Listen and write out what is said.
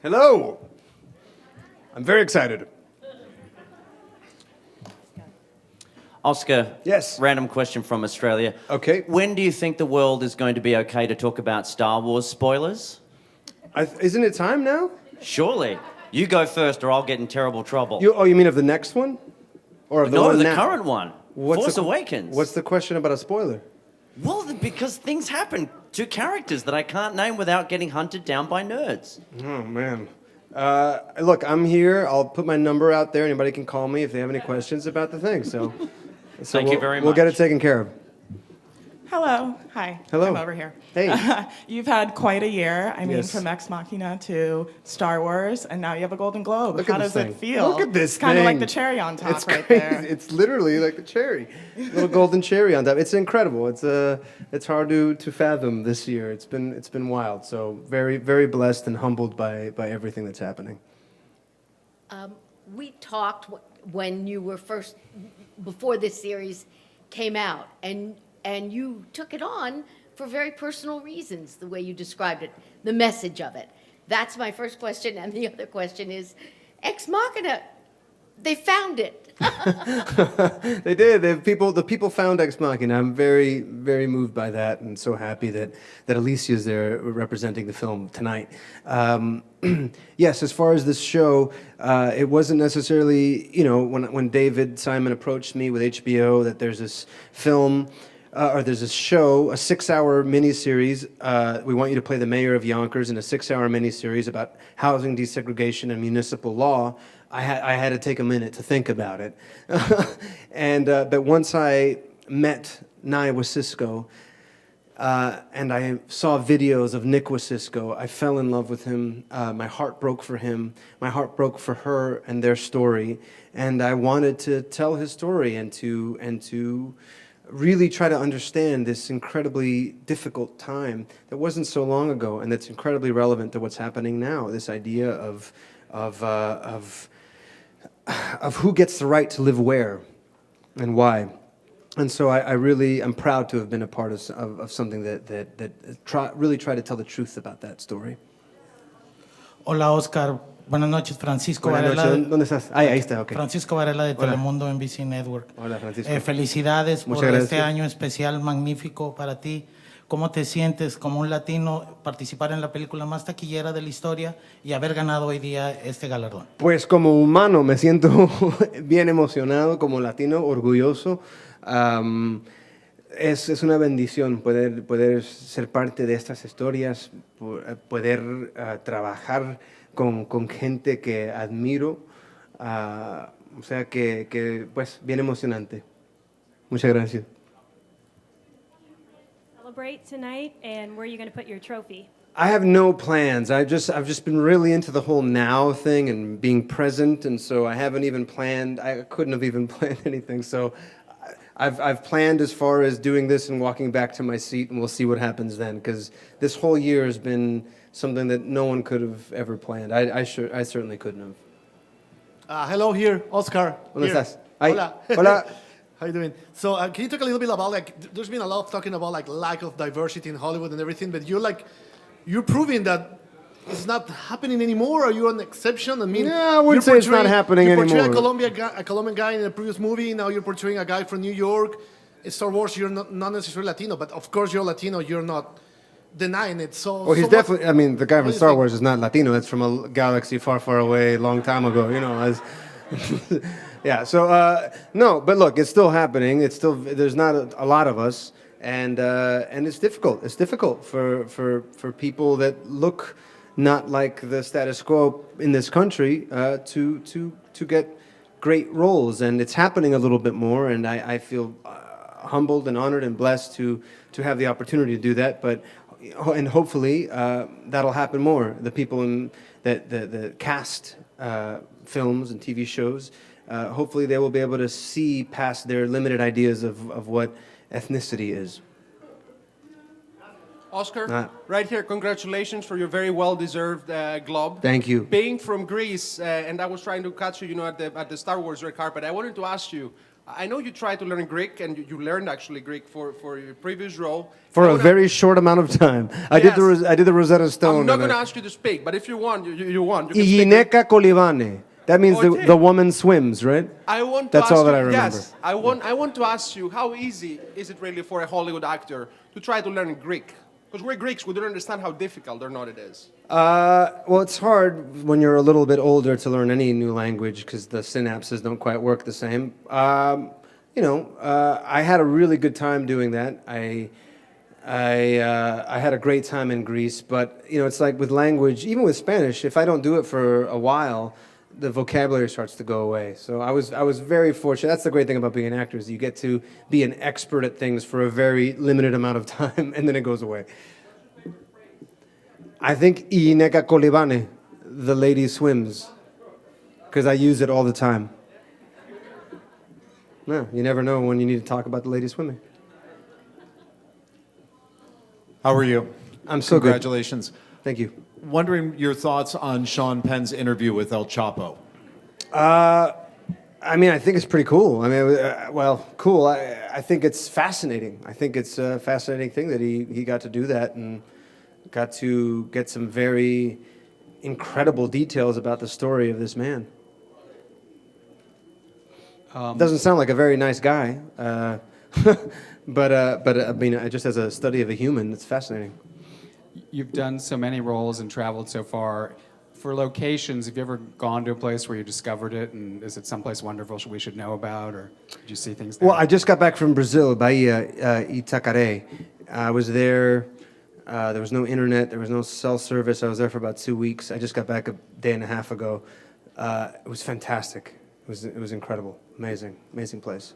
Hello. I'm very excited. Oscar, Yes. random question from Australia. Okay. When do you think the world is going to be okay to talk about Star Wars spoilers? Isn't it time now? Surely. You go first or I'll get in terrible trouble. You mean of the next one? Or of the one the now? current one. Force the, Awakens. What's the question about a spoiler? Well, because things happen to characters that I can't name without getting hunted down by nerds. Oh, man. Look, I'm here. I'll put my number out there. Anybody can call me if they have any questions about the thing. So Thank you very much. We'll get it taken care of. Hello. Hi. Hello. I'm over here. Hey. You've had quite a year. I mean, Yes. from Ex Machina to Star Wars, and now you have a Golden Globe. Look How at this does thing. it feel? Look at this It's kind of thing. like the cherry on top It's right crazy. there. It's literally like the cherry, little golden cherry on top. It's incredible. It's hard to fathom this year. It's been wild. So very very blessed and humbled by everything that's happening. We talked when you were first, before this series came out, and you took it on for very personal reasons, the way you described it, the message of it. That's my first question, and the other question is, Ex Machina, they found it. They did. The people found Ex Machina. I'm very, very moved by that, and so happy that Alicia's there representing the film tonight. Yes, as far as this show, it wasn't necessarily, when David Simon approached me with HBO that there's this film. Or there's a show, a 6-hour miniseries. We want you to play the mayor of Yonkers in a 6-hour miniseries about housing desegregation and municipal law. I had to take a minute to think about it. But once I met Nye Wasisco, and I saw videos of Nick Wasisco, I fell in love with him. My heart broke for him. My heart broke for her and their story. And I wanted to tell his story and to really try to understand this incredibly difficult time that wasn't so long ago, and that's incredibly relevant to what's happening now. This idea of who gets the right to live where and why. And so I really am proud to have been a part of something that really tried to tell the truth about that story. Hola, Oscar. Buenas noches, Francisco Buenas Varela. noches. ¿Dónde estás? Ahí está, ok. Francisco Varela de Hola. Telemundo NBC Network. Hola, Francisco. Felicidades Muchas por gracias. este año especial, magnífico para ti. ¿Cómo te sientes como un latino participar en la película más taquillera de la historia y haber ganado hoy día este galardón? Pues como humano me siento bien emocionado, como latino, orgulloso. Es una bendición poder ser parte de estas historias, poder trabajar con gente que admiro. O sea que pues bien emocionante. Muchas gracias. Celebrate tonight, and where are you going to put your trophy? I have no plans. I've just been really into the whole now thing and being present, and so I haven't even planned. I couldn't have even planned anything. So I've planned as far as doing this and walking back to my seat, and we'll see what happens then. Because this whole year has been something that no one could have ever planned. I certainly couldn't have. Hello here, Oscar. ¿Dónde Here. estás? Ay, Hola. hola. How you doing? So can you talk a little bit about there's been a lot of talking about lack of diversity in Hollywood and everything, but you're proving that it's not happening anymore. Or you're an exception? I mean, Yeah, I wouldn't say it's not happening you portray anymore. a Colombian guy in a previous movie. Now you're portraying a guy from New York. In Star Wars, you're not necessarily Latino, but of course you're Latino. You're not denying it. So Well, he's so definitely. I mean, the guy what from do you Star think? Wars is not Latino. That's from a galaxy far, far away, long time ago. Yeah. So no, but look, it's still happening. It's still there's not a lot of us, and it's difficult. It's difficult for people that look not like the status quo in this country to get great roles, and it's happening a little bit more. And I feel humbled and honored and blessed to have the opportunity to do that. And hopefully that'll happen more. The people that cast films and TV shows, hopefully they will be able to see past their limited ideas of what ethnicity is. Oscar, right here, congratulations for your very well-deserved Globe. Thank you. Being from Greece, and I was trying to catch you, at the Star Wars red carpet, I wanted to ask you, I know you tried to learn Greek, and you learned actually Greek for your previous role. For I a wanna- very short amount of time. I did Yes. I did the Rosetta Stone. I'm not and going to I- ask you to speak, but if you want, you want. You can speak. Iyineka kolivane. That means Okay. the woman swims, right? I want to That's ask all you, that I remember. Yes, I want to ask you, how easy is it really for a Hollywood actor to try to learn Greek? Because we're Greeks, we don't understand how difficult or not it is. Well, it's hard when you're a little bit older to learn any new language because the synapses don't quite work the same. I had a really good time doing that. I had a great time in Greece, but it's like with language, even with Spanish, if I don't do it for a while, the vocabulary starts to go away. So I was very fortunate. That's the great thing about being an actor is you get to be an expert at things for a very limited amount of time, and then it goes away. I think Iyineka kolivane, the lady swims, because I use it all the time. No, you never know when you need to talk about the lady swimming. How are you? I'm so good. Congratulations. Thank you. Wondering your thoughts on Sean Penn's interview with El Chapo. I mean, I think it's pretty cool. I mean, cool. I think it's fascinating. I think it's a fascinating thing that he got to do that and got to get some very incredible details about the story of this man. Doesn't sound like a very nice guy, but I mean, just as a study of a human, it's fascinating. You've done so many roles and traveled so far. For locations, have you ever gone to a place where you discovered it, and is it someplace wonderful we should know about, or did you see things there? Well, I just got back from Brazil, Bahia, Itacaré. I was there. There was no internet. There was no cell service. I was there for about 2 weeks. I just got back a day and a half ago. It was fantastic. It was incredible. Amazing place.